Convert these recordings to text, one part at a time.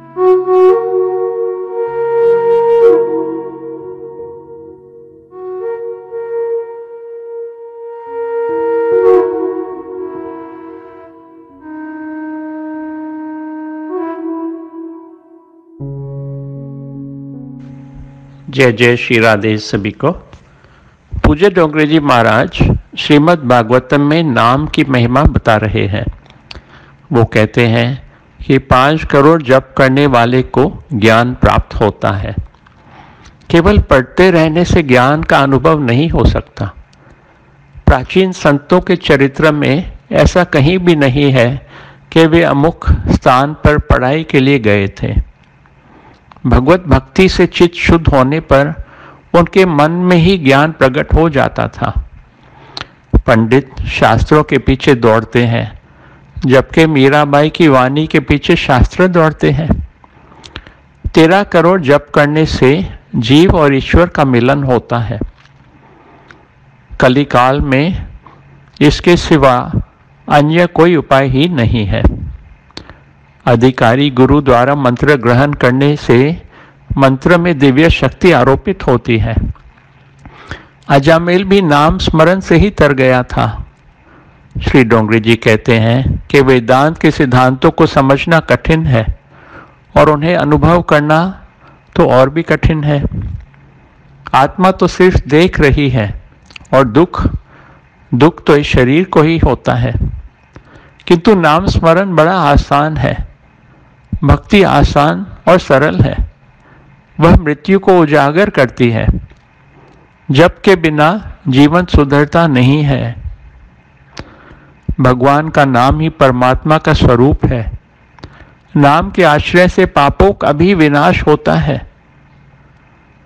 जय जय श्री राधे सभी को। पूज्य डोंगरे जी महाराज श्रीमद् भागवतम में नाम की महिमा बता रहे हैं। वो कहते हैं कि 5 करोड़ जप करने वाले को ज्ञान प्राप्त होता है। केवल पढ़ते रहने से ज्ञान का अनुभव नहीं हो सकता। प्राचीन संतों के चरित्र में ऐसा कहीं भी नहीं है कि वे अमुक स्थान पर पढ़ाई के लिए गए थे। भगवत भक्ति से चित्त शुद्ध होने पर उनके मन में ही ज्ञान प्रकट हो जाता था। पंडित शास्त्रों के पीछे दौड़ते हैं, जबकि मीराबाई की वाणी के पीछे शास्त्र दौड़ते हैं। 13 करोड़ जप करने से जीव और ईश्वर का मिलन होता है। कलिकाल में इसके सिवा अन्य कोई उपाय ही नहीं है। अधिकारी गुरु द्वारा मंत्र ग्रहण करने से मंत्र में दिव्य शक्ति आरोपित होती है। अजामिल भी नाम स्मरण से ही तर गया था। श्री डोंगरे जी कहते हैं कि वेदांत के सिद्धांतों को समझना कठिन है और उन्हें अनुभव करना तो और भी कठिन है। आत्मा तो सिर्फ देख रही है और दुख तो इस शरीर को ही होता है। किंतु नाम स्मरण बड़ा आसान है। भक्ति आसान और सरल है। वह मृत्यु को उजागर करती है। जप के बिना जीवन सुधरता नहीं है। भगवान का नाम ही परमात्मा का स्वरूप है। नाम के आश्रय से पापों का भी विनाश होता है।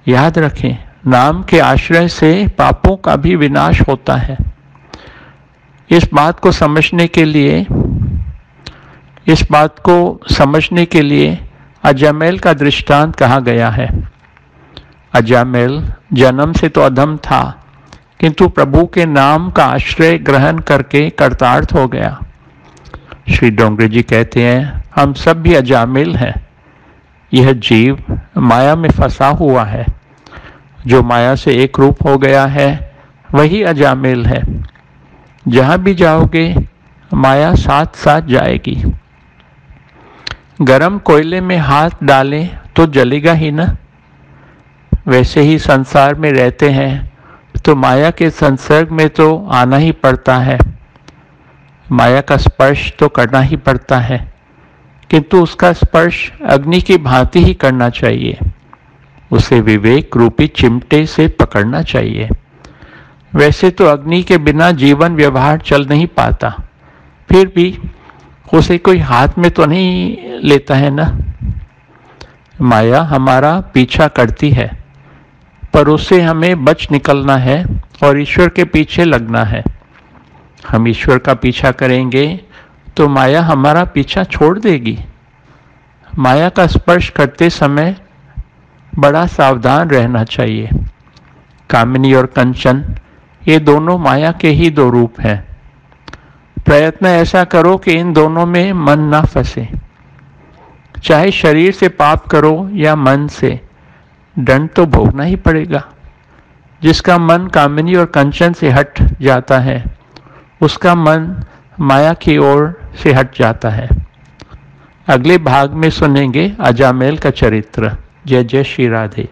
याद रखें, नाम के आश्रय से पापों का भी विनाश होता है। इस बात को समझने के लिए अजामिल का दृष्टांत कहा गया है। अजामिल जन्म से तो अधम था, किंतु प्रभु के नाम का आश्रय ग्रहण करके कृतार्थ हो गया। श्री डोंगरे जी कहते हैं, हम सब भी अजामिल हैं। यह जीव माया में फंसा हुआ है। जो माया से एक रूप हो गया है वही अजामिल है। जहां भी जाओगे माया साथ साथ जाएगी। गरम कोयले में हाथ डालें तो जलेगा ही ना। वैसे ही संसार में रहते हैं तो माया के संसर्ग में तो आना ही पड़ता है। माया का स्पर्श तो करना ही पड़ता है, किंतु उसका स्पर्श अग्नि की भांति ही करना चाहिए। उसे विवेक रूपी चिमटे से पकड़ना चाहिए। वैसे तो अग्नि के बिना जीवन व्यवहार चल नहीं पाता, फिर भी उसे कोई हाथ में तो नहीं लेता है ना। माया हमारा पीछा करती है, पर उससे हमें बच निकलना है और ईश्वर के पीछे लगना है। हम ईश्वर का पीछा करेंगे तो माया हमारा पीछा छोड़ देगी। माया का स्पर्श करते समय बड़ा सावधान रहना चाहिए। कामिनी और कंचन ये दोनों माया के ही 2 रूप हैं। प्रयत्न ऐसा करो कि इन दोनों में मन ना फंसे। चाहे शरीर से पाप करो या मन से, दंड तो भोगना ही पड़ेगा। जिसका मन कामिनी और कंचन से हट जाता है, उसका मन माया की ओर से हट जाता है। अगले भाग में सुनेंगे अजामिल का चरित्र। जय जय श्री राधे।